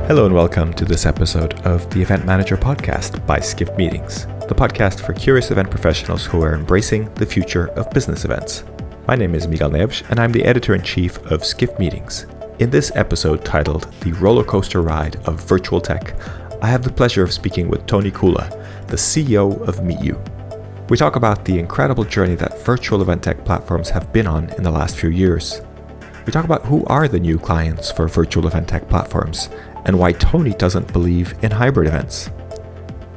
Hello and welcome to this episode of the Event Manager Podcast by Skift Meetings, the podcast for curious event professionals who are embracing the future of business events. My name is Miguel Neves and I'm the editor-in-chief of Skift Meetings. In this episode titled The Rollercoaster Ride of Virtual Tech, I have the pleasure of speaking with Tony Kula, the CEO of MeetU. We talk about the incredible journey that virtual event tech platforms have been on in the last few years. We talk about who are the new clients for virtual event tech platforms and why Tony doesn't believe in hybrid events.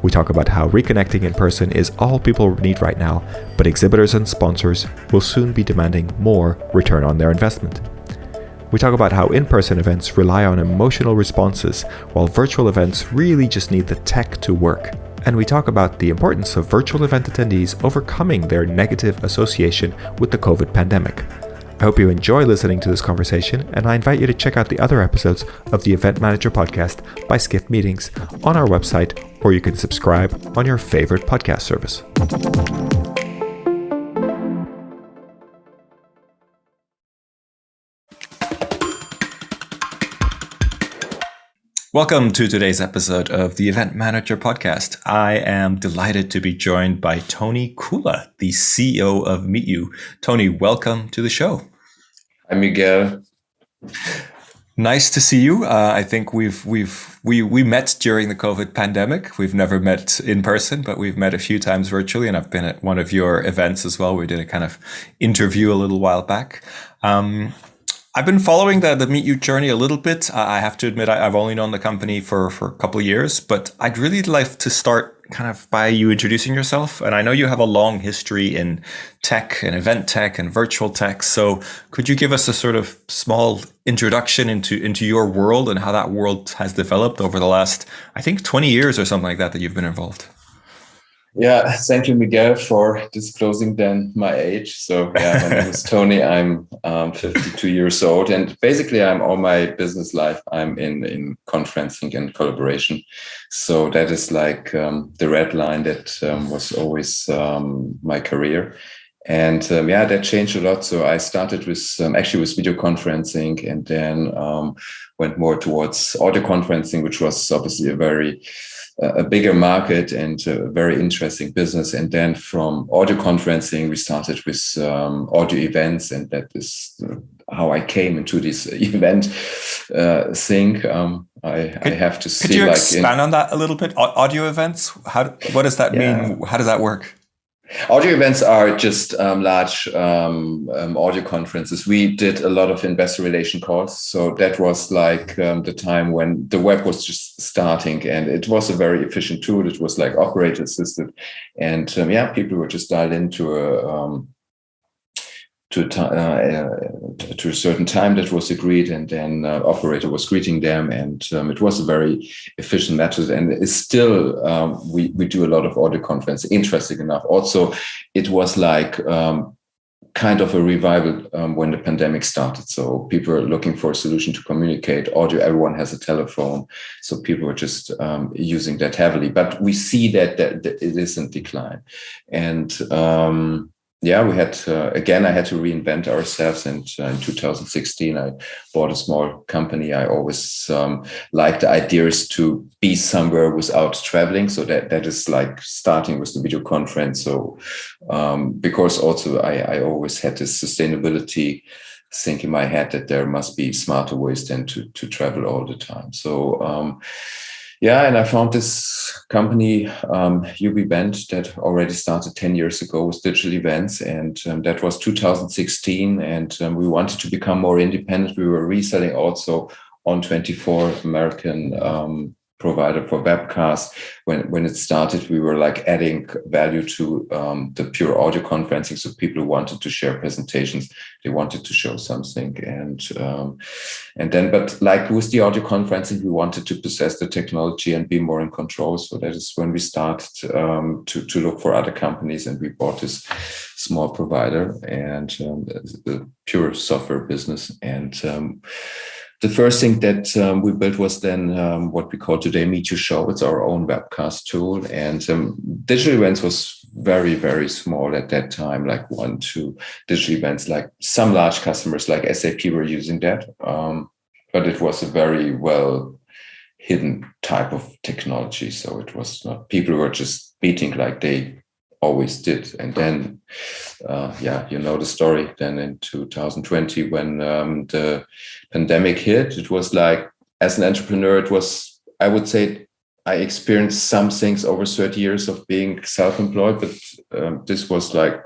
We talk about how reconnecting in person is all people need right now, but exhibitors and sponsors will soon be demanding more return on their investment. We talk about how in-person events rely on emotional responses, while virtual events really just need the tech to work. And we talk about the importance of virtual event attendees overcoming their negative association with the COVID pandemic. I hope you enjoy listening to this conversation, and I invite you to check out the other episodes of the Event Manager Podcast by Skift Meetings on our website, or you can subscribe on your favorite podcast service. Welcome to today's episode of the Event Manager Podcast. I am delighted to be joined by Tony Kula, the CEO of MeetU. Tony, welcome to the show. Hi, Miguel. Nice to see you. I think we met during the COVID pandemic. We've never met in person, but we've met a few times virtually, and I've been at one of your events as well. We did a kind of interview a little while back. I've been following the MeetU journey a little bit. I have to admit, I've only known the company for a couple of years, but I'd really like to start kind of by you introducing yourself. And I know you have a long history in tech and event tech and virtual tech. So could you give us a sort of small introduction into your world and how that world has developed over the last, I think, 20 years or something like that you've been involved? Yeah, thank you, Miguel, for disclosing then my age. So yeah, my name is Tony. I'm 52 years old, and basically I'm all my business life. I'm in conferencing and collaboration. So that is like the red line that was always my career. And that changed a lot. So I started with video conferencing, and then went more towards audio conferencing, which was obviously a bigger market and a very interesting business. And then from audio conferencing, we started with audio events, and that is how I came into this event thing. I have to see. Could you expand on that a little bit? Audio events? What does that mean? How does that work? Audio events are just large audio conferences. We did a lot of investor relation calls. So that was like the time when the web was just starting, and it was a very efficient tool. It was like operator assisted. And people were just dialed into to a certain time that was agreed, and then operator was greeting them, and it was a very efficient method. And it's still we do a lot of audio conference. Interesting enough, also it was like kind of a revival when the pandemic started. So people are looking for a solution to communicate. Audio, everyone has a telephone, so people were just using that heavily. But we see that it is in decline, and we had I had to reinvent ourselves. And in 2016, I bought a small company. I always liked the ideas to be somewhere without traveling. So that is like starting with the video conference. So because also I always had this sustainability thing in my head that there must be smarter ways than to travel all the time. So and I found this company, UBBand, that already started 10 years ago with digital events. And that was 2016. And we wanted to become more independent. We were reselling also on 24 American provider for webcast. When it started, we were like adding value to the pure audio conferencing. So people who wanted to share presentations, they wanted to show something. And then, but like with the audio conferencing, we wanted to possess the technology and be more in control. So that is when we started to look for other companies, and we bought this small provider and the pure software business. And the first thing that we built was then what we call today MeetU Show. It's our own webcast tool. And digital events was very, very small at that time, like 1-2 digital events. Like some large customers like SAP were using that. But it was a very well hidden type of technology. So it was not, people were just meeting like they always did. And then, the story. Then in 2020, when the pandemic hit, it was like, as an entrepreneur, it was, I would say, I experienced some things over 30 years of being self-employed, but this was like,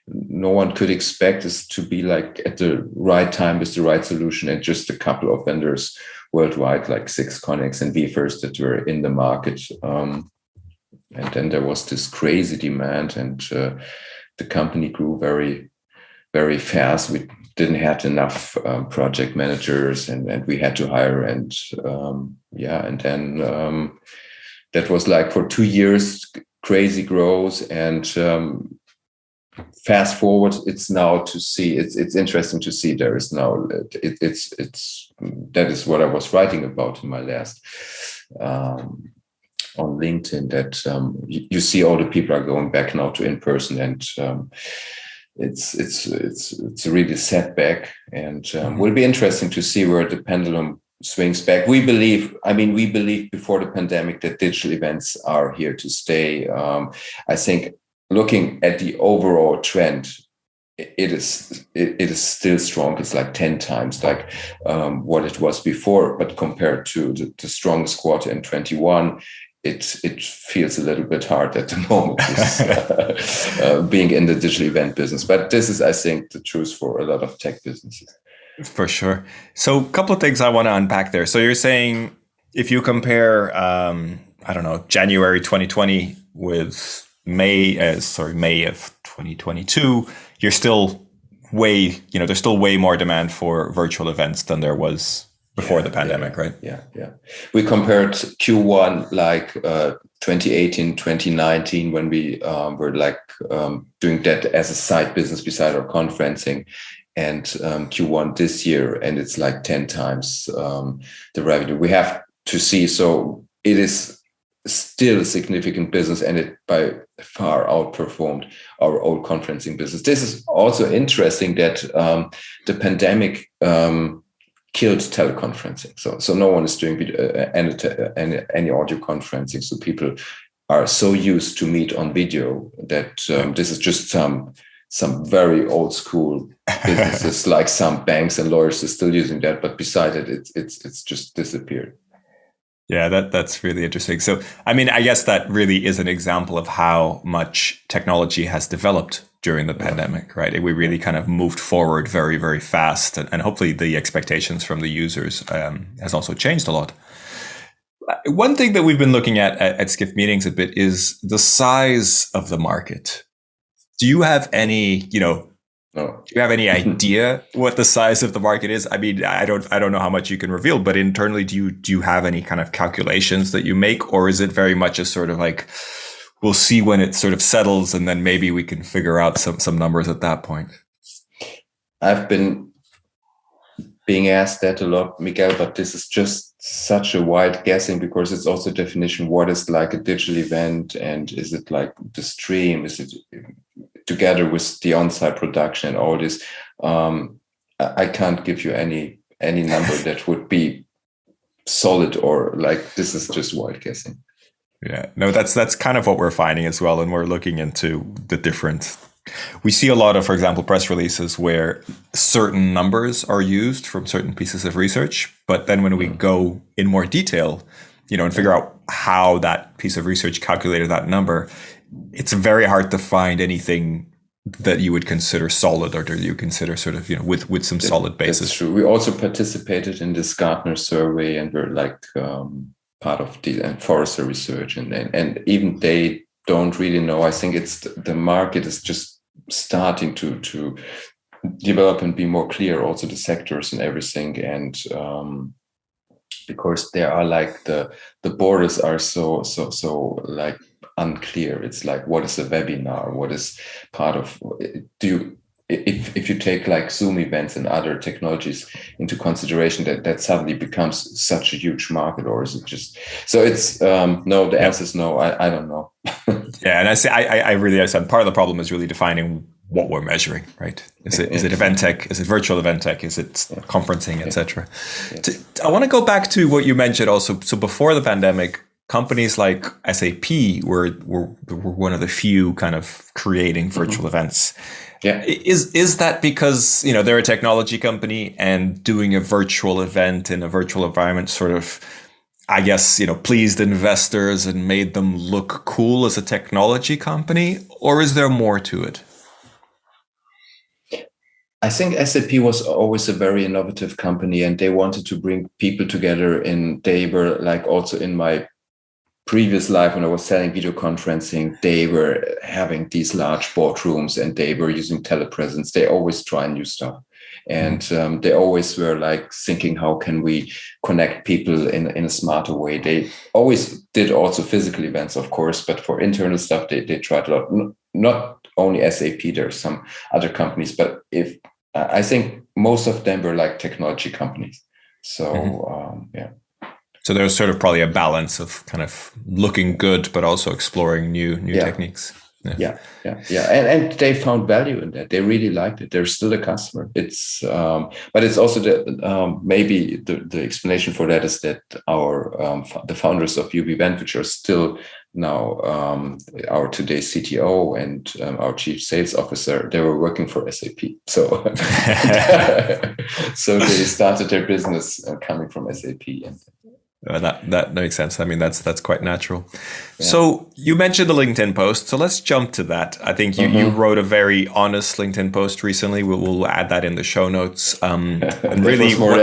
no one could expect us to be like at the right time with the right solution, and just a couple of vendors worldwide, like 6 Connex and VFirst, that were in the market. And then there was this crazy demand, and the company grew very, very fast. We didn't have enough project managers, and we had to hire. And then that was like for 2 years, crazy growth. And fast forward, it's now to see, it's interesting to see there is now, it's that is what I was writing about in my last on LinkedIn, that you see all the people are going back now to in person, and it's really setback, and will be interesting to see where the pendulum swings back. We believe before the pandemic that digital events are here to stay. I think looking at the overall trend, it is still strong. It's like 10 times like what it was before, but compared to the strongest quarter in 21, it feels a little bit hard at the moment, being in the digital event business. But this is, I think, the truth for a lot of tech businesses. For sure. So a couple of things I want to unpack there. So you're saying if you compare, January 2020 with May of 2022, you're still there's still way more demand for virtual events than there was before the pandemic, right? Yeah. We compared Q1 like 2018, 2019, when we were like doing that as a side business beside our conferencing, and Q1 this year, and it's like 10 times the revenue. We have to see, so it is still a significant business, and it by far outperformed our old conferencing business. This is also interesting that the pandemic killed teleconferencing. So no one is doing any audio conferencing. So people are so used to meet on video that this is just some very old school businesses, like some banks and lawyers are still using that. But beside it, it's just disappeared. Yeah, that's really interesting. So, I mean, I guess that really is an example of how much technology has developed during the pandemic, right? We really kind of moved forward very, very fast. And hopefully the expectations from the users has also changed a lot. One thing that we've been looking at Skift Meetings a bit is the size of the market. Do you have any, do you have any idea what the size of the market is? I mean, I don't know how much you can reveal, but internally, do you have any kind of calculations that you make, or is it very much a sort of like, we'll see when it sort of settles, and then maybe we can figure out some numbers at that point? I've been being asked that a lot, Miguel, but this is just such a wide guessing, because it's also definition. What is like a digital event, and is it like the stream? Is it together with the on-site production and all this? I can't give you any number that would be solid, or like, this is just wild guessing. Yeah, no, that's kind of what we're finding as well. And we're looking into the different, we see a lot of, for example, press releases where certain numbers are used from certain pieces of research. But then when we go in more detail, and figure out how that piece of research calculated that number, it's very hard to find anything that you would consider solid, or that you consider sort of, with some solid basis. That's true. We also participated in this Gartner survey, and we're like part of the Forrester research, and even they don't really know. I think it's the market is just starting to develop and be more clear, also the sectors and everything. And because there are like the borders are so like unclear. It's like, what is a webinar? What is part of, if you take like Zoom events and other technologies into consideration, that suddenly becomes such a huge market, or is it just, so it's no, the answer is no. I don't know. Yeah, and I really understand part of the problem is really defining what we're measuring, right? Is it event tech? Is it virtual event tech? Is it conferencing, etc.? Yes. I want to go back to what you mentioned also. So before the pandemic, companies like SAP were one of the few kind of creating virtual events. Yeah. Is that because, you know, they're a technology company and doing a virtual event in a virtual environment sort of, I guess, you know, pleased investors and made them look cool as a technology company? Or is there more to it? I think SAP was always a very innovative company, and they wanted to bring people together. They were like, also in my previous life when I was selling video conferencing, they were having these large boardrooms and they were using telepresence. They always try new stuff. And they always were like thinking, how can we connect people in a smarter way? They always did also physical events, of course, but for internal stuff, they tried a lot. Not only SAP, there's some other companies, but I think most of them were like technology companies. So, yeah. So there was sort of probably a balance of kind of looking good, but also exploring new techniques. Yeah. And they found value in that. They really liked it. They're still a customer. It's, but it's also maybe the explanation for that is that the founders of UBVent, which are still now our today's CTO and our chief sales officer, they were working for SAP. So, so they started their business coming from SAP. And that makes sense. I mean, that's quite natural. Yeah. So you mentioned the LinkedIn post. So let's jump to that. I think you wrote a very honest LinkedIn post recently. We'll add that in the show notes. And really more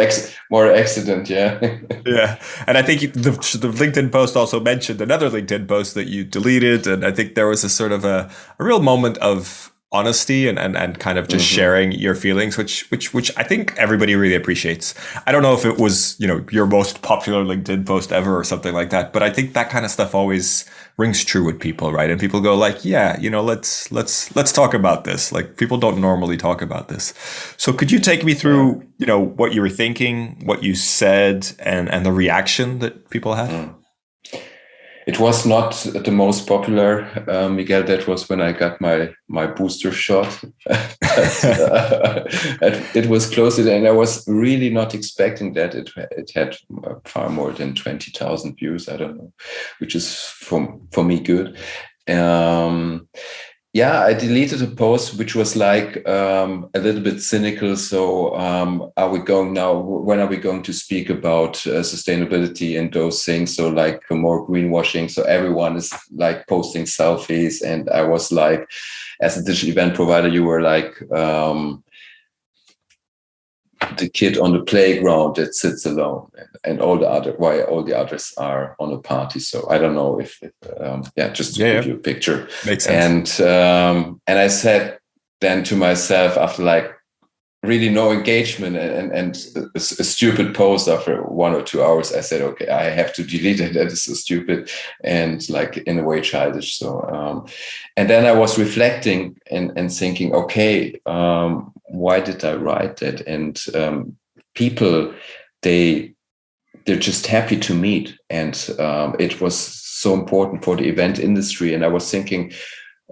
accident, yeah. Yeah. And I think the LinkedIn post also mentioned another LinkedIn post that you deleted. And I think there was a sort of a real moment of honesty and kind of just sharing your feelings, which I think everybody really appreciates. I don't know if it was, you know, your most popular LinkedIn post ever or something like that, but I think that kind of stuff always rings true with people, right? And people go like, yeah, you know, let's talk about this. Like, people don't normally talk about this. So could you take me through, you know, what you were thinking, what you said, and the reaction that people had? It was not the most popular, Miguel. That was when I got my booster shot. It was close, and I was really not expecting that. It had far more than 20,000 views. I don't know, which is for me good. Yeah, I deleted a post which was like a little bit cynical. So are we going now? When are we going to speak about sustainability and those things? So like more greenwashing. So everyone is like posting selfies. And I was like, as a digital event provider, you were like the kid on the playground that sits alone, and all the others are on a party. So I don't know if just to give you a picture. Makes sense. And I said then to myself, after like really no engagement and a stupid post after 1 or 2 hours, I said, okay, I have to delete it. That is so stupid and like in a way childish. So and then I was reflecting and thinking, okay, why did I write that? And people, they're just happy to meet, and it was so important for the event industry. And I was thinking,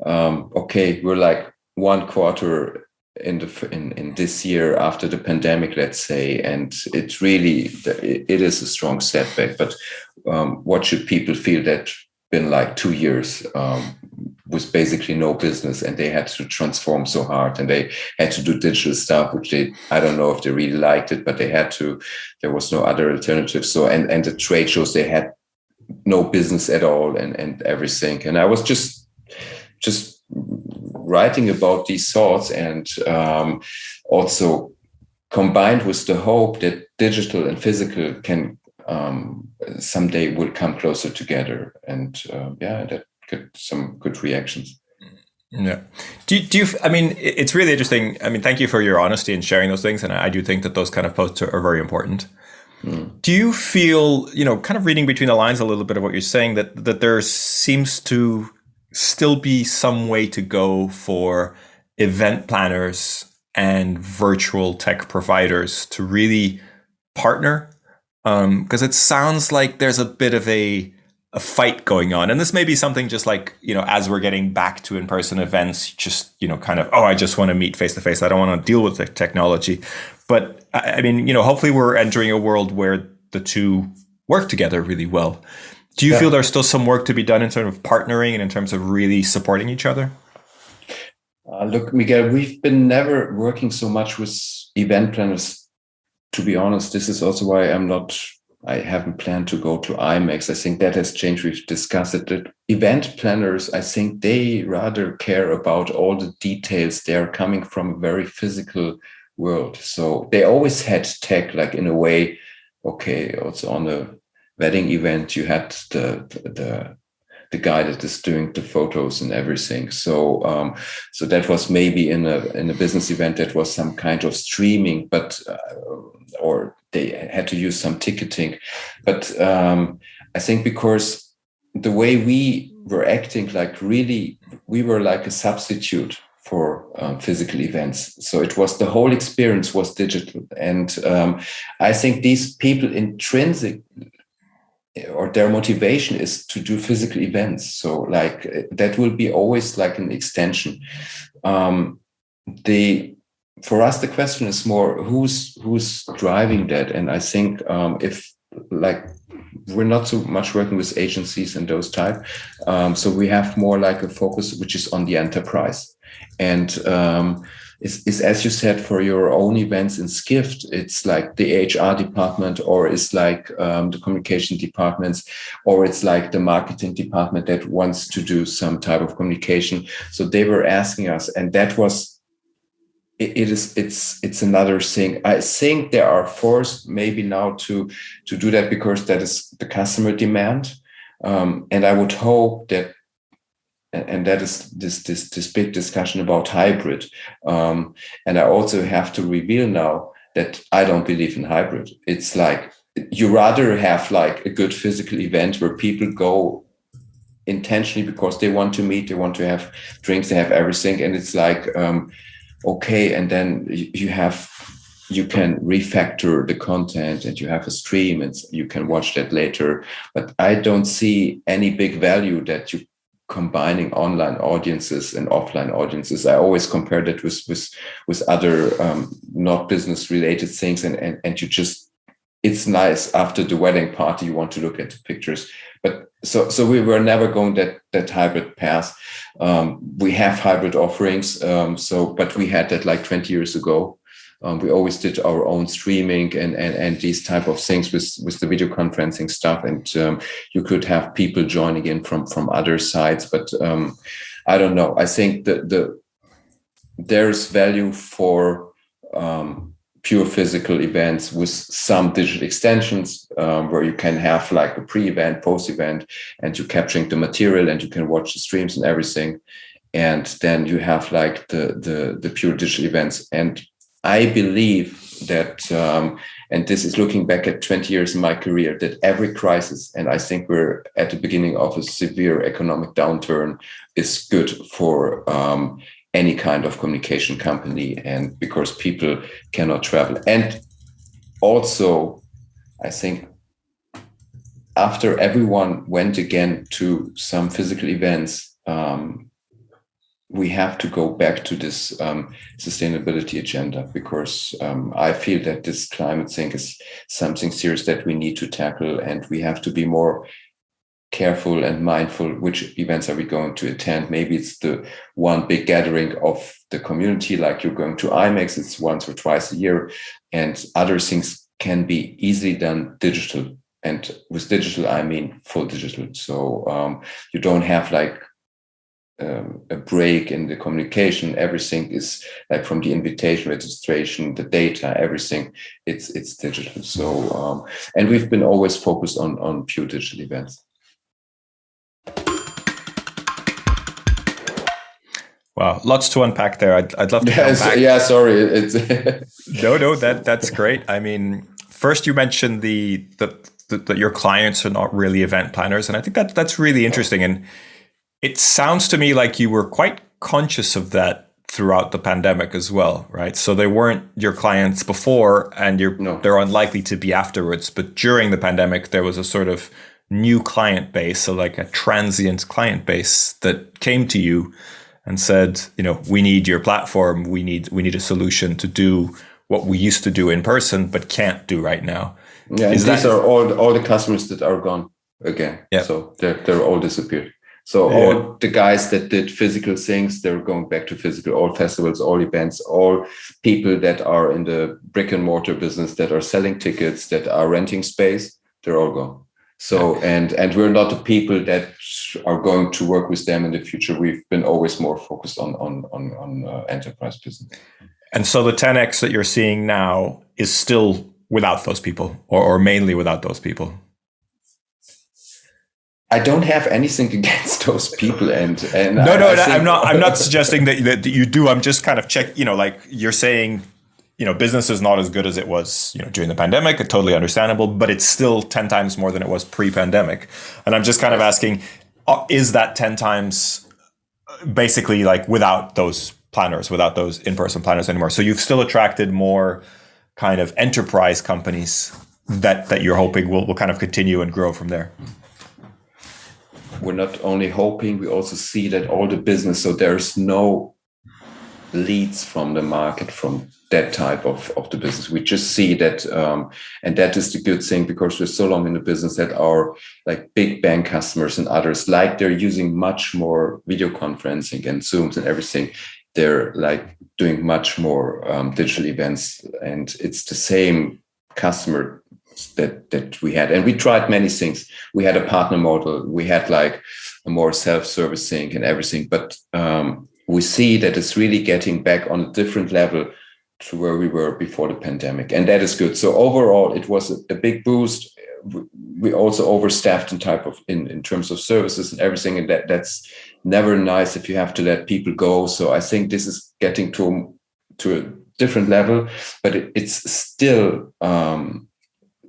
okay, we're like 1 quarter in this year after the pandemic, let's say, and it is a strong setback. But what should people feel that been like 2 years with basically no business, and they had to transform so hard, and they had to do digital stuff, which I don't know if they really liked it, but they had to. There was no other alternative. So and the trade shows, they had no business at all, and everything. And I was just writing about these thoughts, and also combined with the hope that digital and physical can someday will come closer together, and that get some good reactions. Yeah. Do you, I mean, it's really interesting. I mean, thank you for your honesty in sharing those things. And I do think that those kind of posts are very important. Do you feel, you know, kind of reading between the lines a little bit of what you're saying, that there seems to still be some way to go for event planners and virtual tech providers to really partner? Because it sounds like there's a bit of a a fight going on. And this may be something just like, as we're getting back to in-person events, just, kind of, I just want to meet face to face. I don't want to deal with the technology. But I mean, hopefully we're entering a world where the two work together really well. Do you feel there's still some work to be done in terms of partnering and in terms of really supporting each other? Look, Miguel, we've been never working so much with event planners. To be honest, this is also why I haven't planned to go to IMEX. I think that has changed. We've discussed it. That event planners, I think they rather care about all the details. They're coming from a very physical world. So they always had tech, like in a way, okay, also on a wedding event, you had the guy that is doing the photos and everything. So so that was maybe in a business event, that was some kind of streaming, but or they had to use some ticketing. But I think because the way we were acting, like really, we were like a substitute for physical events. So it was, the whole experience was digital. And I think these people intrinsic, or their motivation is to do physical events. So like that will be always like an extension. For us, the question is more who's driving that. And I think if like we're not so much working with agencies and those type, so we have more like a focus which is on the enterprise. And it's as you said, for your own events in Skift, it's like the HR department, or it's like the communication departments, or it's like the marketing department that wants to do some type of communication. So they were asking us, and that was it's another thing. I think they are forced maybe now to do that because that is the customer demand, and I would hope that. And that is this big discussion about hybrid. And I also have to reveal now that I don't believe in hybrid. It's like you rather have like a good physical event where people go intentionally because they want to meet, they want to have drinks, they have everything. And it's like, okay, and then you can refactor the content and you have a stream and you can watch that later. But I don't see any big value that you combining online audiences and offline audiences. I always compare that with other not business related things, and you just, it's nice after the wedding party you want to look at the pictures. But so we were never going that hybrid path. We have hybrid offerings, but we had that like 20 years ago. We always did our own streaming and these type of things with the video conferencing stuff. And you could have people joining in from other sides. But I don't know. I think there's value for pure physical events with some digital extensions where you can have like a pre-event, post-event, and you're capturing the material and you can watch the streams and everything. And then you have like the pure digital events. And I believe that, and this is looking back at 20 years in my career, that every crisis, and I think we're at the beginning of a severe economic downturn, is good for any kind of communication company, and because people cannot travel. And also, I think after everyone went again to some physical events, we have to go back to this sustainability agenda, because I feel that this climate thing is something serious that we need to tackle, and we have to be more careful and mindful which events are we going to attend. Maybe it's the one big gathering of the community, like you're going to IMEX, it's once or twice a year, and other things can be easily done digital. And with digital, I mean full digital. So you don't have like a break in the communication. Everything is like from the invitation, registration, the data, everything. It's digital. So and we've been always focused on pure digital events. Wow, lots to unpack there. I'd love to come back. Yeah, sorry. It's No, that's great. I mean, first you mentioned that your clients are not really event planners, and I think that's really interesting. And it sounds to me like you were quite conscious of that throughout the pandemic as well, right? So they weren't your clients before, and they're unlikely to be afterwards. But during the pandemic, there was a sort of new client base, so like a transient client base that came to you and said, we need your platform, we need a solution to do what we used to do in person but can't do right now. Yeah, and these are all the customers that are gone again. Yeah. So they're all disappeared. So all the guys that did physical things, they're going back to physical, all festivals, all events, all people that are in the brick and mortar business, that are selling tickets, that are renting space, they're all gone. So, and we're not the people that are going to work with them in the future. We've been always more focused on enterprise business. And so the 10x that you're seeing now is still without those people, or mainly without those people. I don't have anything against those people, and I'm not suggesting that you do. I'm just kind of like you're saying, business is not as good as it was, during the pandemic. Totally understandable, but it's still 10 times more than it was pre-pandemic. And I'm just kind of asking, is that 10 times basically like without those planners, without those in-person planners anymore? So you've still attracted more kind of enterprise companies that you're hoping will kind of continue and grow from there. We're not only hoping, we also see that all the business, so there's no leads from the market from that type of the business. We just see that, and that is the good thing, because we're so long in the business, that our like big bank customers and others, like they're using much more video conferencing and Zooms and everything. They're like doing much more digital events, and it's the same customer that we had. And we tried many things. We had a partner model. We had like a more self-servicing and everything. But we see that it's really getting back on a different level to where we were before the pandemic. And that is good. So overall, it was a big boost. We also overstaffed in terms of services and everything. And that's never nice if you have to let people go. So I think this is getting to a different level, but it's still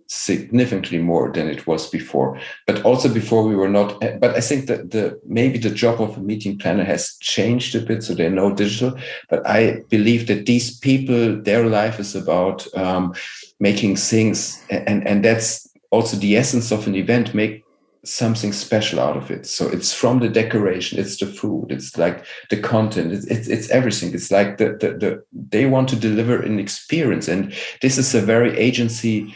significantly more than it was before. But also before we were not, but I think that maybe the job of a meeting planner has changed a bit, so they know digital. But I believe that these people, their life is about making things, and that's also the essence of an event, make something special out of it. So it's from the decoration, it's the food, it's like the content, it's everything. It's like they want to deliver an experience, and this is a very agency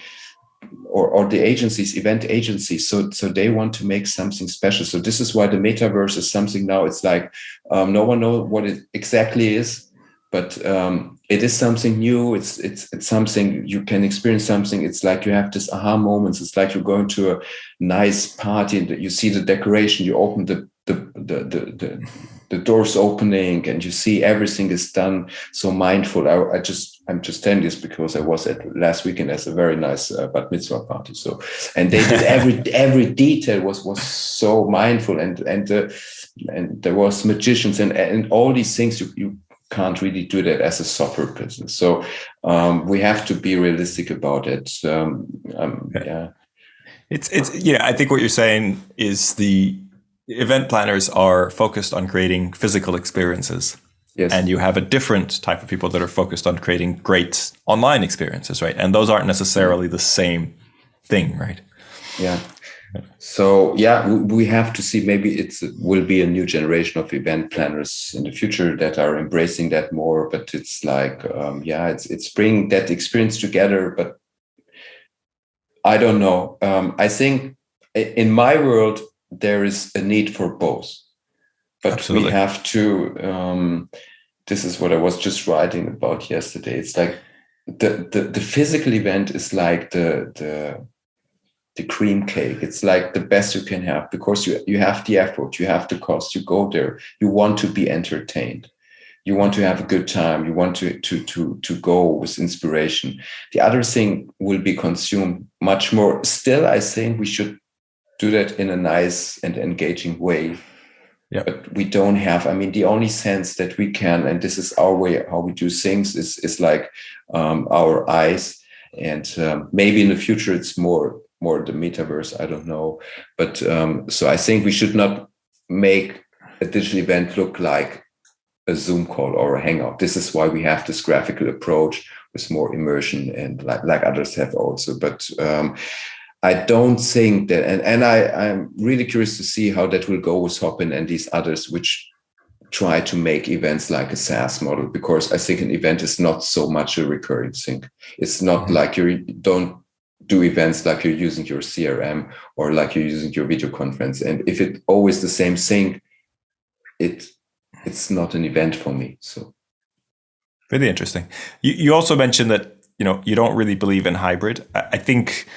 or the agencies, event agencies. So they want to make something special. So this is why the metaverse is something now. It's like no one knows what it exactly is, but it is something new. It's something you can experience. Something. It's like you have this aha moments. It's like you're going to a nice party and you see the decoration. You open the doors opening and you see everything is done so mindful. I'm just telling this because I was at last weekend as a very nice bat mitzvah party. So, and they did every detail was so mindful, and there was magicians and all these things. You can't really do that as a software business. So we have to be realistic about it. Yeah. I think what you're saying is the event planners are focused on creating physical experiences. Yes. And you have a different type of people that are focused on creating great online experiences, right? And those aren't necessarily the same thing, right? Yeah. So, yeah, we have to see, maybe it will be a new generation of event planners in the future that are embracing that more. But it's like, it's bringing that experience together. But I don't know. I think in my world, there is a need for both. But Absolutely. We have to, this is what I was just writing about yesterday. It's like the physical event is like the cream cake. It's like the best you can have, because you have the effort, you have the cost, you go there, you want to be entertained, you want to have a good time, you want to go with inspiration. The other thing will be consumed much more. Still, I think we should do that in a nice and engaging way. Yeah. But we don't have, the only sense that we can, and this is our way, how we do things, is like our eyes. And maybe in the future, it's more the metaverse, I don't know. But so I think we should not make a digital event look like a Zoom call or a Hangout. This is why we have this graphical approach with more immersion, and like others have also. But I don't think that, and I'm really curious to see how that will go with Hopin and these others, which try to make events like a SaaS model, because I think an event is not so much a recurring thing. It's not like you don't do events like you're using your CRM or like you're using your video conference. And if it's always the same thing, it's not an event for me. So really interesting. You also mentioned that, you don't really believe in hybrid. I think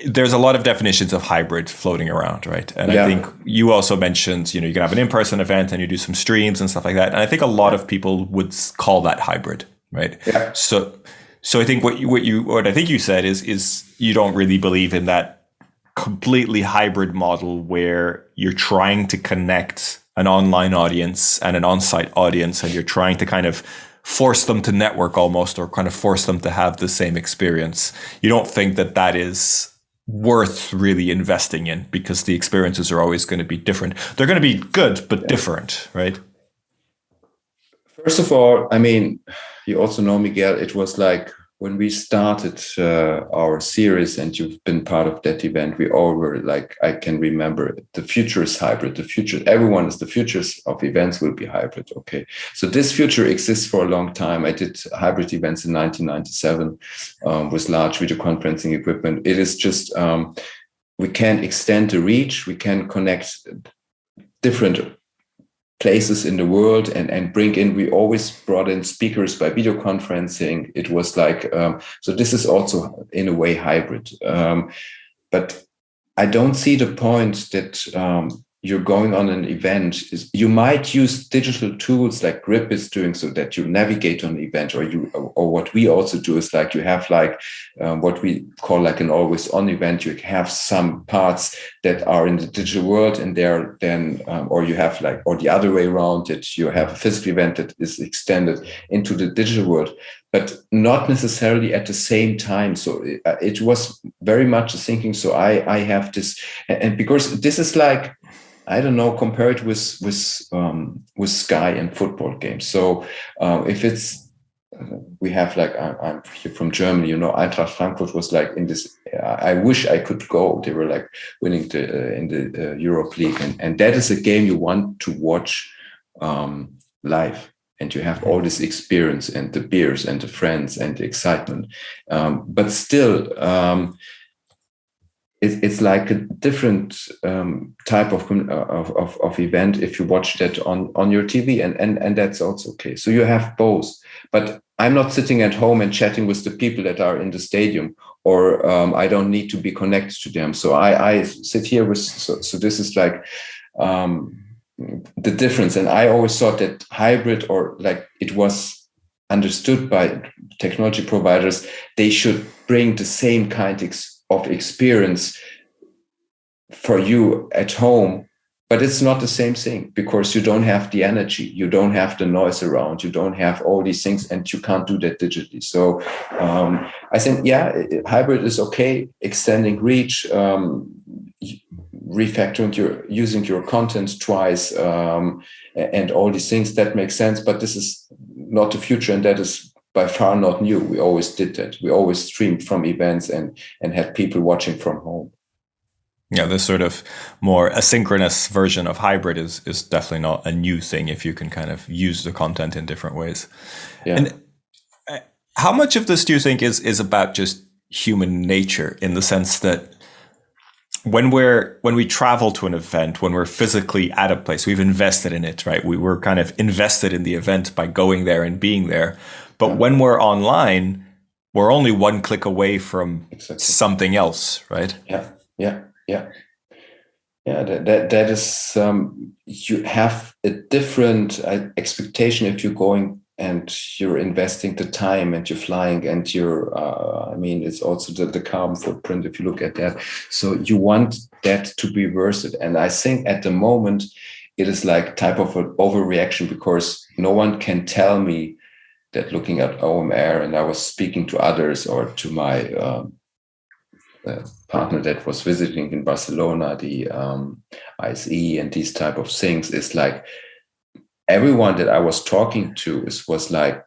there's a lot of definitions of hybrid floating around, right? And I think you also mentioned, you can have an in-person event and you do some streams and stuff like that. And I think a lot of people would call that hybrid, right? Yeah. So I think what I think you said is you don't really believe in that completely hybrid model where you're trying to connect an online audience and an on-site audience, and you're trying to kind of force them to network almost, or kind of force them to have the same experience. You don't think that is worth really investing in, because the experiences are always going to be different. They're going to be good, but different, right? First of all, I mean, you also know, Miguel, it was like when we started our series, and you've been part of that event, we all were like, I can remember, the future is hybrid. The future, everyone is the futures of events will be hybrid. Okay. So this future exists for a long time. I did hybrid events in 1997 with large video conferencing equipment. It is just, we can extend the reach. We can connect different places in the world and bring in, we always brought in speakers by video conferencing. It was like, so this is also in a way hybrid. But I don't see the point that you're going on an event. You might use digital tools like Grip is doing, so that you navigate on the event, or what we also do is like, you have like what we call like an always on event. You have some parts that are in the digital world, and they're then, or you have like, or the other way around, that you have a physical event that is extended into the digital world, but not necessarily at the same time. So it was very much a thinking. So I have this, and because this is like, I don't know, compare it with Sky and football games. So if it's, we have like, I'm here from Germany, Eintracht Frankfurt was like in this, I wish I could go. They were like winning in the Europe League. And that is a game you want to watch live. And you have all this experience and the beers and the friends and the excitement. But still, it's like a different type of event if you watch that on your TV, and that's also okay. So you have both. But I'm not sitting at home and chatting with the people that are in the stadium, or I don't need to be connected to them. So I sit here with. So this is like the difference. And I always thought that hybrid, or like it was understood by technology providers, they should bring the same kind of experience for you at home, but it's not the same thing, because you don't have the energy, you don't have the noise around, you don't have all these things, and you can't do that digitally. So I think, hybrid is okay, extending reach, refactoring using your content twice, and all these things, that makes sense. But this is not the future, and that is by far not new. We always did that. We always streamed from events and had people watching from home. Yeah, this sort of more asynchronous version of hybrid is definitely not a new thing if you can kind of use the content in different ways. Yeah. And how much of this do you think is about just human nature, in the sense that when we travel to an event, when we're physically at a place, we've invested in it, right? We were kind of invested in the event by going there and being there. But when we're online, we're only one click away from something else, right? That is, you have a different expectation if you're going and you're investing the time and you're flying and you're, it's also the carbon footprint if you look at that. So you want that to be worth it. And I think at the moment it is like type of an overreaction, because no one can tell me that looking at OMR, and I was speaking to others, or to my partner that was visiting in Barcelona, the ISE and these type of things, is like everyone that I was talking to was like,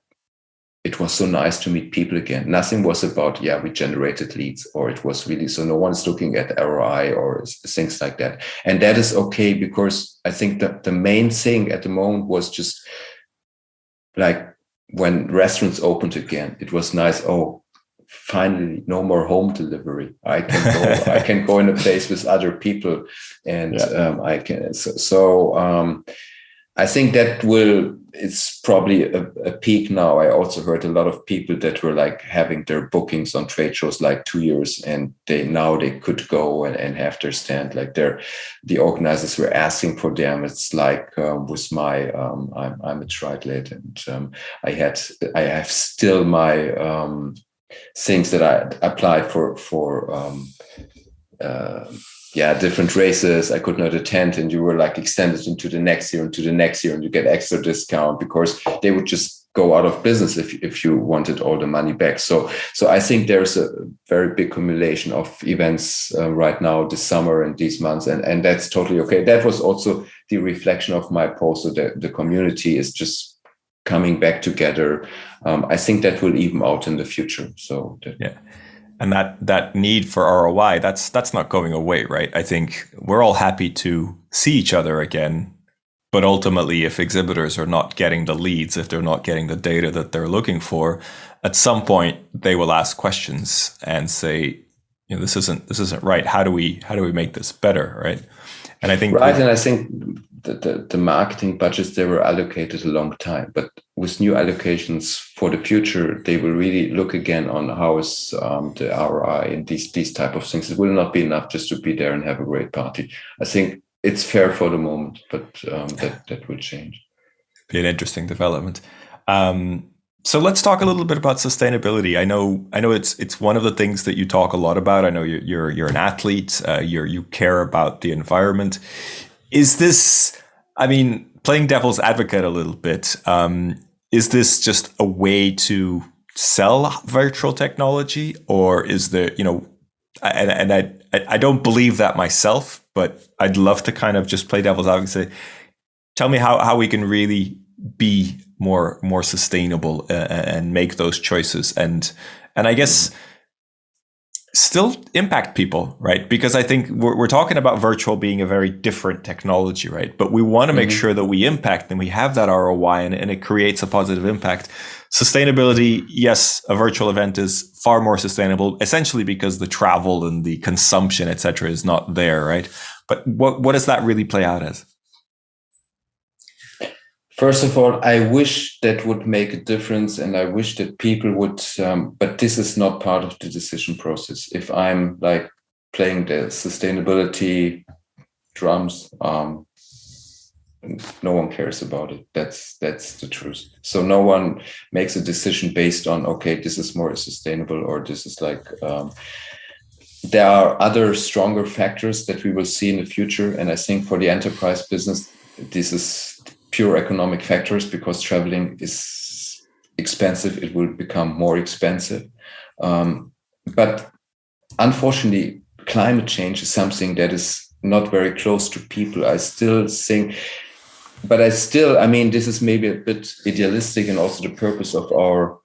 it was so nice to meet people again. Nothing was about, we generated leads, or it was really, so no one's looking at ROI or things like that. And that is okay, because I think that the main thing at the moment was just like when restaurants opened again, it was nice. Oh, finally, no more home delivery. I can go in a place with other people, and I can. I think that it's probably a peak now. I also heard a lot of people that were like having their bookings on trade shows like 2 years, and they could go and have their stand. Like the organizers were asking for them. It's like with my I'm a triathlete, and I have still my things that I applied for different races I could not attend, and you were like extended into the next year, and you get extra discount because they would just go out of business if you wanted all the money back. So I think there's a very big accumulation of events right now this summer and these months, and that's totally okay. That was also the reflection of my post, so that the community is just coming back together. I think that will even out in the future. And that need for ROI, that's not going away, right? I think we're all happy to see each other again, but ultimately, if exhibitors are not getting the leads, if they're not getting the data that they're looking for, at some point they will ask questions and say, this isn't right. How do we make this better, right? And I think and I think the marketing budgets, they were allocated a long time, but with new allocations for the future, they will really look again on how is the ROI and these type of things. It will not be enough just to be there and have a great party. I think it's fair for the moment, but that will change. Be an interesting development. So let's talk a little bit about sustainability. I know it's one of the things that you talk a lot about. I know you're an athlete. You care about the environment. Is this, playing devil's advocate a little bit, is this just a way to sell virtual technology, or is there, and I don't believe that myself, but I'd love to kind of just play devil's advocate and say, tell me how we can really be more sustainable and make those choices, and I guess still impact people, right? Because I think we're talking about virtual being a very different technology, right? But we want to make sure that we impact and we have that ROI, and it creates a positive impact. Sustainability, yes, a virtual event is far more sustainable, essentially because the travel and the consumption, et cetera, is not there, right? But what does that really play out as? First of all, I wish that would make a difference, and I wish that people would, but this is not part of the decision process. If I'm like playing the sustainability drums, no one cares about it. That's the truth. So no one makes a decision based on, okay, this is more sustainable, or this is like, there are other stronger factors that we will see in the future. And I think for the enterprise business, this is pure economic factors, because traveling is expensive. It will become more expensive. But unfortunately, climate change is something that is not very close to people. I still think, but this is maybe a bit idealistic, and also the purpose of our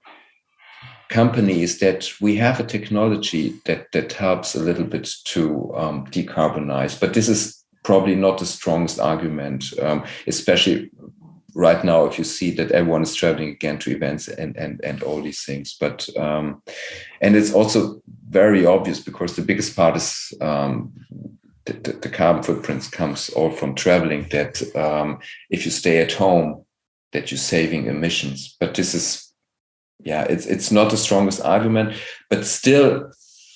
company is that we have a technology that helps a little bit to decarbonize. But this is probably not the strongest argument, especially right now, if you see that everyone is traveling again to events and all these things. But and it's also very obvious, because the biggest part is the carbon footprints comes all from traveling, that if you stay at home, that you're saving emissions. But this is, it's not the strongest argument, but still,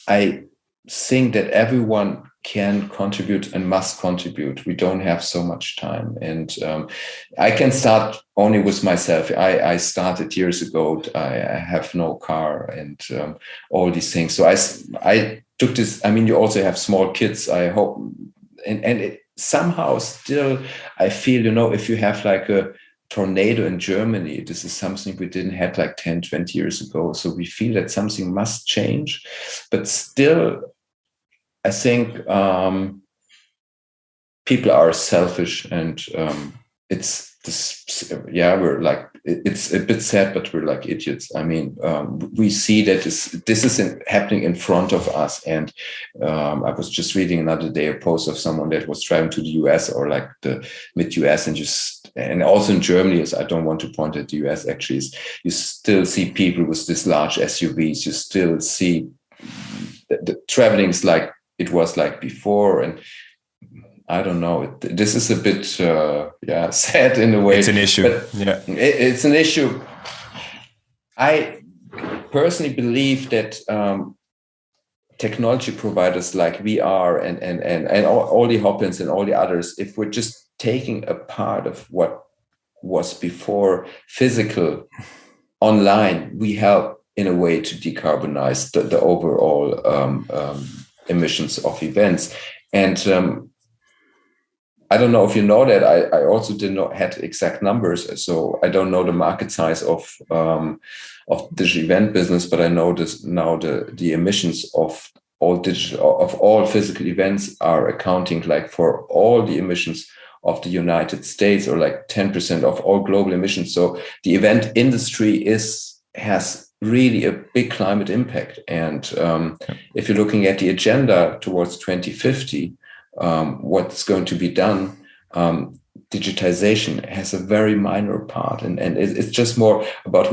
I think that everyone can contribute and must contribute. We don't have so much time, and I can start only with myself. I started years ago. I have no car, and all these things. So I took this. You also have small kids. I hope, and it, somehow still I feel, if you have like a tornado in Germany, this is something we didn't have like 10, 20 years ago. So we feel that something must change, but still, I think people are selfish, and it's we're like, it's a bit sad, but we're like idiots. I mean, we see that this is happening in front of us. And I was just reading another day a post of someone that was traveling to the US or like the mid-US, and also in Germany, as I don't want to point at the US, actually, you still see people with this large SUVs. You still see the traveling is like it was like before. And I don't know. This is a bit, sad in a way. It's an issue. But it's an issue. I personally believe that technology providers like VR and all the Hopins and all the others, if we're just taking a part of what was before physical online, we help in a way to decarbonize the overall emissions of events. And I don't know if you know that. I also did not had exact numbers, so I don't know the market size of digital event business, but I know this now. The emissions of all physical events are accounting like for all the emissions of the United States, or like 10% of all global emissions. So the event industry has really a big climate impact. And if you're looking at the agenda towards 2050. What's going to be done, digitization has a very minor part, and it's just more about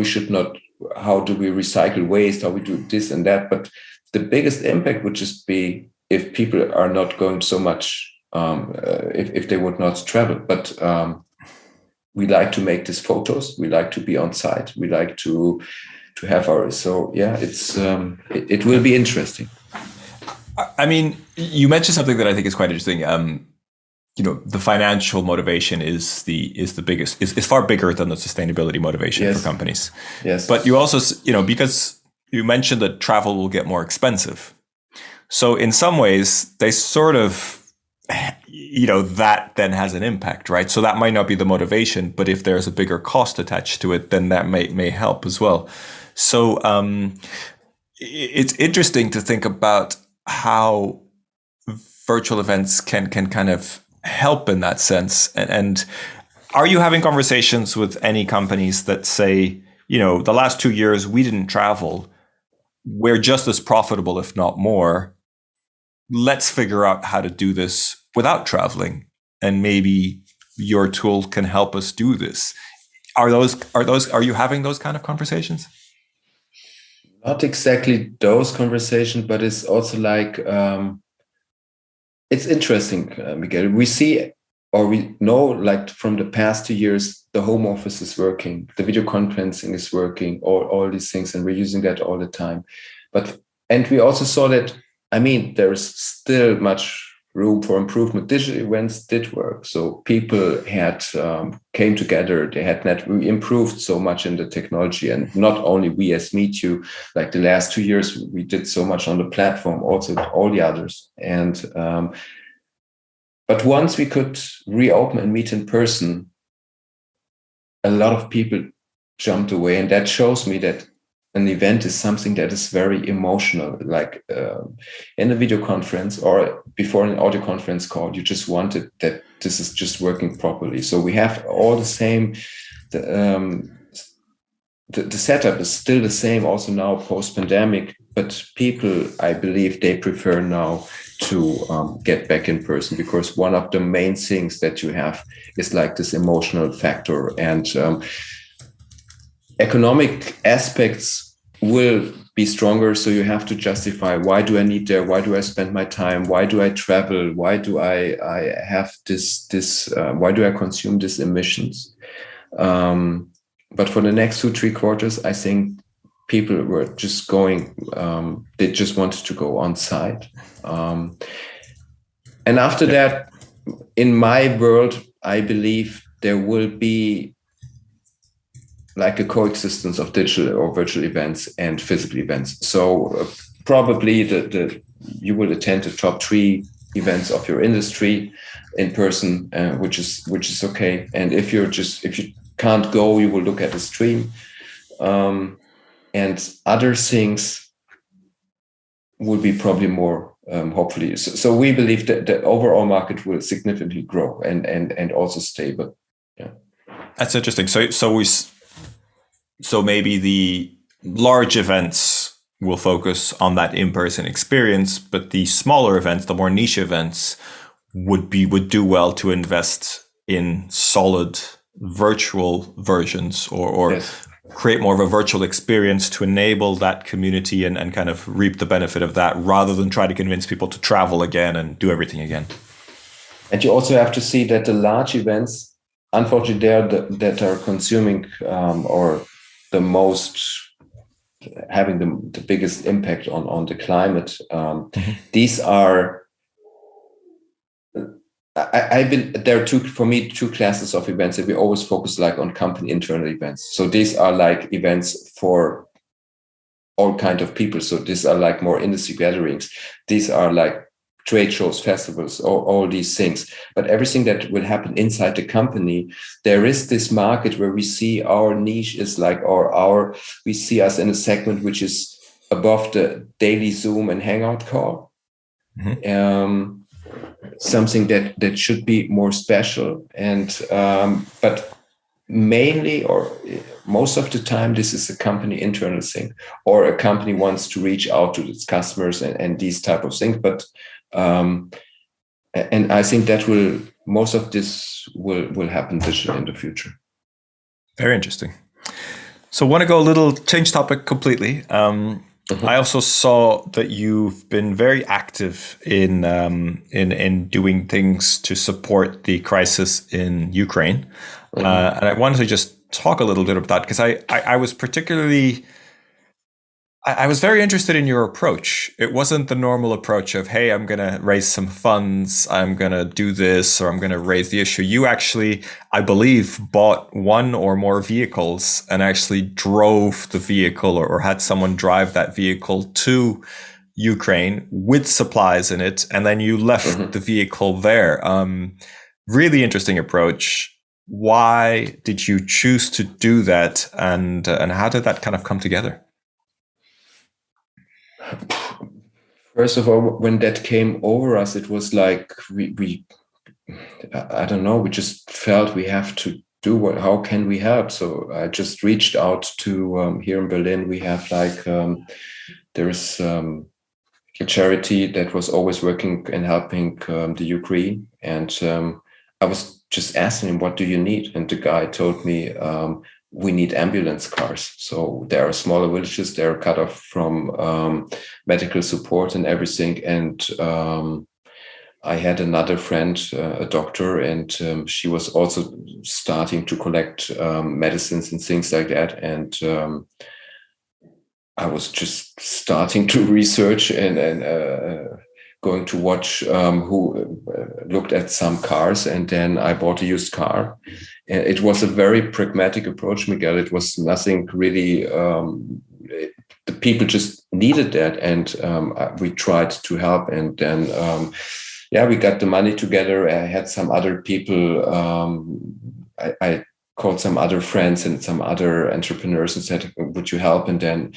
how do we recycle waste, how we do this and that. But the biggest impact would just be if people are not going so much, if they would not travel. But we like to make these photos, we like to be on site, we like to have it will be interesting. I mean, you mentioned something that I think is quite interesting. The financial motivation is the biggest, is far bigger than the sustainability motivation for companies. Yes. But you also, because you mentioned that travel will get more expensive. So in some ways, they sort of, that then has an impact, right? So that might not be the motivation, but if there's a bigger cost attached to it, then that may help as well. So it's interesting to think about how virtual events can kind of help in that sense. And are you having conversations with any companies that say, the last 2 years we didn't travel, we're just as profitable, if not more. Let's figure out how to do this without traveling, and maybe your tool can help us do this. Are you having those kind of conversations? Not exactly those conversations, but it's also like, it's interesting, Miguel. We see, or we know, like from the past 2 years, the home office is working, the video conferencing is working, all these things, and we're using that all the time. And we also saw that, there is still much room for improvement. Digital events did work. So people had came together, we improved so much in the technology, and not only we as Meet You, like the last 2 years, we did so much on the platform, also all the others. And but once we could reopen and meet in person, a lot of people jumped away. And that shows me that an event is something that is very emotional, like in a video conference or before an audio conference call, you just wanted that this is just working properly. So we have all the same, the setup is still the same also now post-pandemic, but people, I believe they prefer now to get back in person, because one of the main things that you have is like this emotional factor, and economic aspects will be stronger. So you have to justify, why do I need there? Why do I spend my time? Why do I travel? Why do I have this why do I consume these emissions? But for the next 2-3 quarters, I think people were just going, they just wanted to go on site. And after that, in my world, I believe there will be like a coexistence of digital or virtual events and physical events. So probably you will attend the top 3 events of your industry in person, which is okay. And if you can't go, you will look at the stream, and other things will be probably more, hopefully. So we believe that the overall market will significantly grow and also stay. But yeah. That's interesting. So maybe the large events will focus on that in-person experience, but the smaller events, the more niche events, would do well to invest in solid virtual versions, or Yes. create more of a virtual experience to enable that community and kind of reap the benefit of that, rather than try to convince people to travel again and do everything again. And you also have to see that the large events, unfortunately, they are that are consuming or the most having the biggest impact on the climate. These are, I've been there are two classes of events that we always focus like on company internal events. So these are like events for all kind of people. So these are like more industry gatherings. These are like trade shows, festivals, all these things. But everything that will happen inside the company, there is this market where we see our niche is like, we see us in a segment which is above the daily Zoom and Hangout call. Something that should be more special. And but mainly, or most of the time, this is a company internal thing, or a company wants to reach out to its customers and these type of things. But and I think that most of this will happen digitally in the future. Very interesting. So, want to go change topic completely. I also saw that you've been very active in doing things to support the crisis in Ukraine, and I wanted to just talk a little bit about that, because I was particularly. I was very interested in your approach. It wasn't the normal approach of, hey, I'm going to raise some funds, I'm going to do this, or I'm going to raise the issue. You actually, I believe, bought one or more vehicles and actually drove the vehicle, or had someone drive that vehicle to Ukraine with supplies in it. And then you left the vehicle there. Really interesting approach. Why did you choose to do that? And how did that kind of come together? First of all, when that came over us, it was like we I don't know, we just felt we have to do how can we help? So I just reached out to here in Berlin. We have like there's a charity that was always working and helping the Ukraine, and I was just asking him, what do you need? And the guy told me, we need ambulance cars. So there are smaller villages, they're cut off from medical support and everything. And I had another friend, a doctor, and she was also starting to collect medicines and things like that. And I was just starting to research and going to watch who looked at some cars, and then I bought a used car. And it was a very pragmatic approach, Miguel. It was nothing really. The people just needed that, and we tried to help. And then, we got the money together. I had some other people. I called some other friends and some other entrepreneurs and said, would you help? And then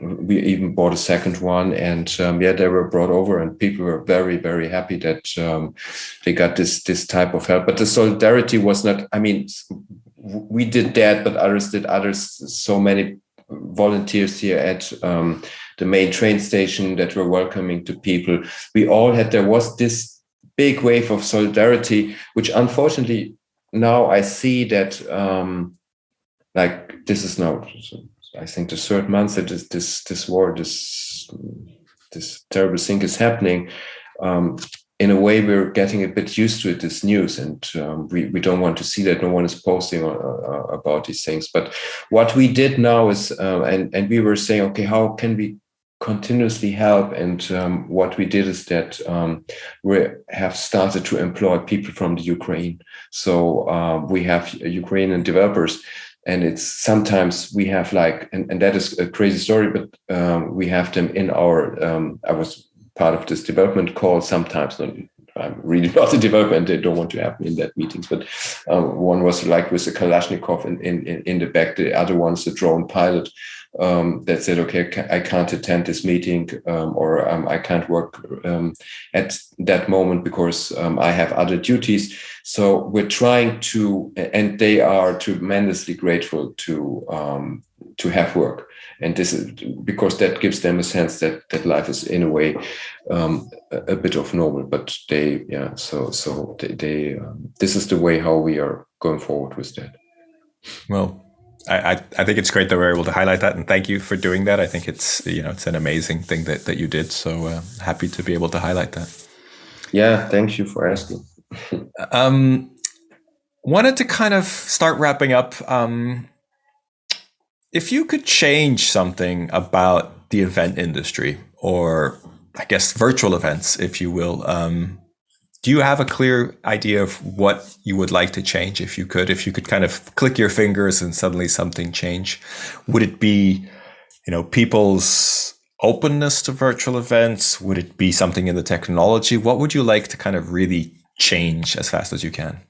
we even bought a second one, and they were brought over, and people were very, very happy that they got this type of help. But the solidarity was not, I mean, we did that, but others did others. So many volunteers here at the main train station that were welcoming to people. There was this big wave of solidarity, which unfortunately, now I see that like this is now, I think, the third month that this war, this terrible thing is happening. In a way, we're getting a bit used to it, this news, and we don't want to see that. No one is posting about these things. But what we did now is, and we were saying, okay, how can we continuously help? And what we did is that we have started to employ people from the Ukraine. So we have Ukrainian developers, and it's sometimes we have like, and that is a crazy story, but we have them in our, I was part of this development call sometimes. I'm really not a developer, and they don't want to have me in that meetings, but one was like with a Kalashnikov in the back, the other one's the drone pilot. that said, okay, I can't attend this meeting, or I can't work at that moment because I have other duties. So we're trying to, and they are tremendously grateful to have work. And this is because that gives them a sense that life is in a way a bit of normal. But they, yeah, so they this is the way how we are going forward with that. Well, I think it's great that we're able to highlight that, and thank you for doing that. I think it's it's an amazing thing that you did. So happy to be able to highlight that. Yeah, thank you for asking. Wanted to kind of start wrapping up. If you could change something about the event industry, or I guess virtual events, if you will, do you have a clear idea of what you would like to change if you could kind of click your fingers and suddenly something change? Would it be, people's openness to virtual events? Would it be something in the technology? What would you like to kind of really change as fast as you can?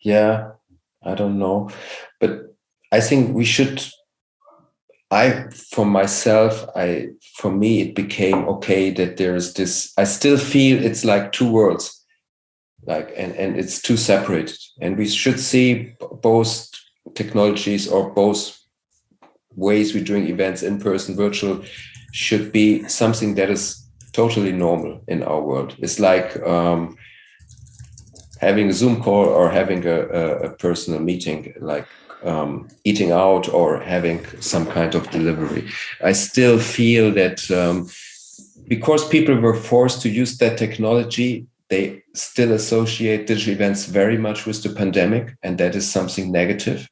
Yeah, I don't know, but I think we should. For me, it became okay that there's this. I still feel it's like two worlds, and it's too separated. And we should see both technologies or both ways we're doing events, in person, virtual, should be something that is totally normal in our world. It's like having a Zoom call or having a personal meeting, like eating out or having some kind of delivery. I still feel that because people were forced to use that technology, they still associate digital events very much with the pandemic, and that is something negative.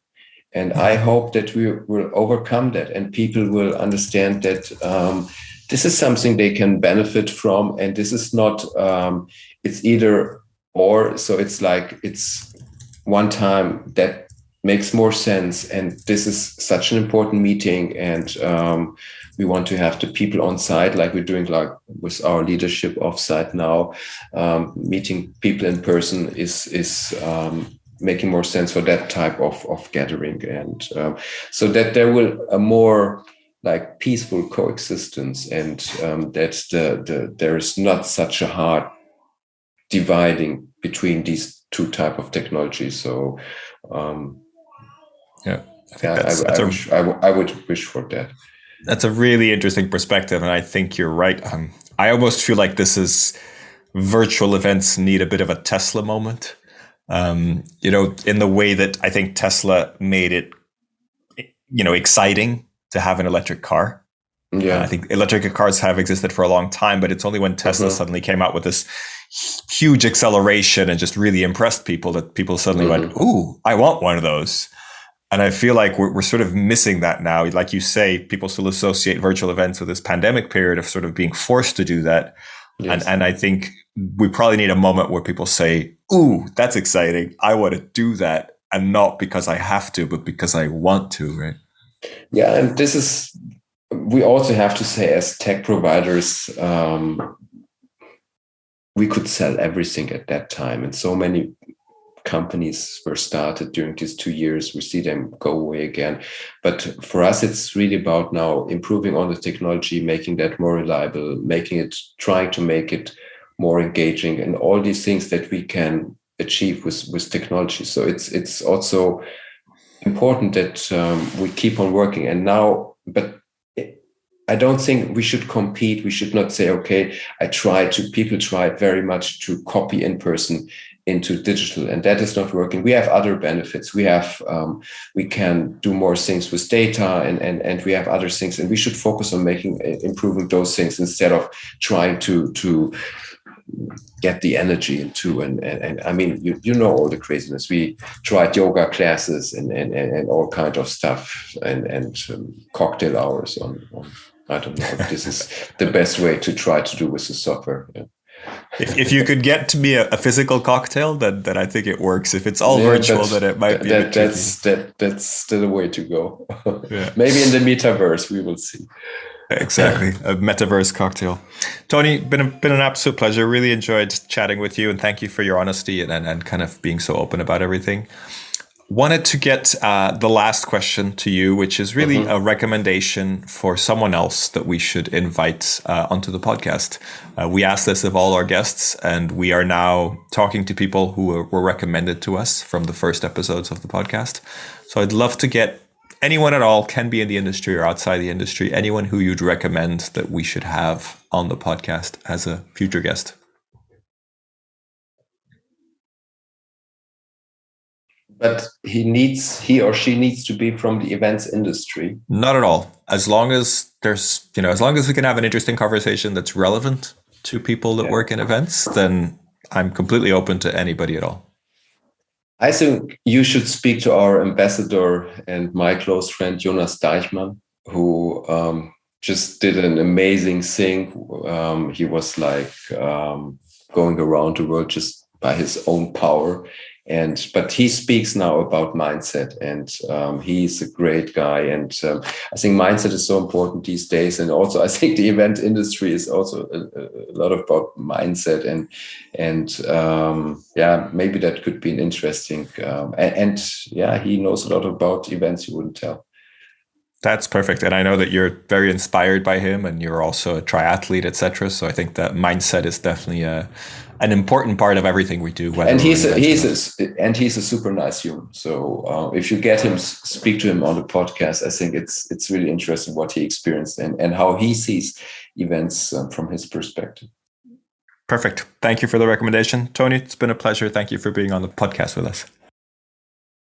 And I hope that we will overcome that, and people will understand that this is something they can benefit from, and this is not, it's either or. So it's like, it's one time that makes more sense, and this is such an important meeting, and we want to have the people on site, like we're doing, like with our leadership offsite now. Meeting people in person is making more sense for that type of gathering, and so that there will a more like peaceful coexistence, and that there is not such a hard dividing between these two type of technologies. So yeah, I think I would wish for that. That's a really interesting perspective, and I think you're right. I almost feel like virtual events need a bit of a Tesla moment. In the way that I think Tesla made it, exciting to have an electric car. Yeah, I think electric cars have existed for a long time, but it's only when Tesla suddenly came out with this huge acceleration and just really impressed people that people suddenly went, "Ooh, I want one of those." And I feel like we're sort of missing that now. Like you say, people still associate virtual events with this pandemic period of sort of being forced to do that. Yes. And I think we probably need a moment where people say, "Ooh, that's exciting. I want to do that." And not because I have to, but because I want to, right? Yeah, and we also have to say, as tech providers, we could sell everything at that time. And so many companies were started during these 2 years. We see them go away again. But for us, it's really about now improving on the technology, making that more reliable, trying to make it more engaging, and all these things that we can achieve with technology. So it's also important that we keep on working. And now, but I don't think we should compete. We should not say, okay, people try very much to copy in person into digital, and that is not working. We have other benefits. We can do more things with data, and we have other things, and we should focus on improving those things instead of trying to get the energy into, and I mean, you know, all the craziness. We tried yoga classes and all kinds of stuff, and cocktail hours on I don't know if this is the best way to try to do with the software. Yeah. If you could get to me a physical cocktail, then I think it works. If it's all virtual, then it might be that's still a way to go. Yeah. Maybe in the metaverse, we will see. Exactly, a metaverse cocktail. Tony, been an absolute pleasure. Really enjoyed chatting with you, and thank you for your honesty and kind of being so open about everything. Wanted to get the last question to you, which is really a recommendation for someone else that we should invite onto the podcast. We asked this of all our guests, and we are now talking to people who were recommended to us from the first episodes of the podcast. So I'd love to get anyone at all, can be in the industry or outside the industry, anyone who you'd recommend that we should have on the podcast as a future guest. But he or she needs to be from the events industry. Not at all. As long as there's, as long as we can have an interesting conversation that's relevant to people that work in events, then I'm completely open to anybody at all. I think you should speak to our ambassador and my close friend, Jonas Deichmann, who just did an amazing thing. He was like going around the world just by his own power. But he speaks now about mindset, and he's a great guy. And I think mindset is so important these days. And also, I think the event industry is also a lot about mindset. And maybe that could be an interesting. He knows a lot about events you wouldn't tell. That's perfect. And I know that you're very inspired by him, and you're also a triathlete, etc. So I think that mindset is definitely an important part of everything we do. And he's a super nice human. So if you get him, speak to him on the podcast, I think it's really interesting what he experienced and how he sees events from his perspective. Perfect. Thank you for the recommendation, Tony. It's been a pleasure. Thank you for being on the podcast with us.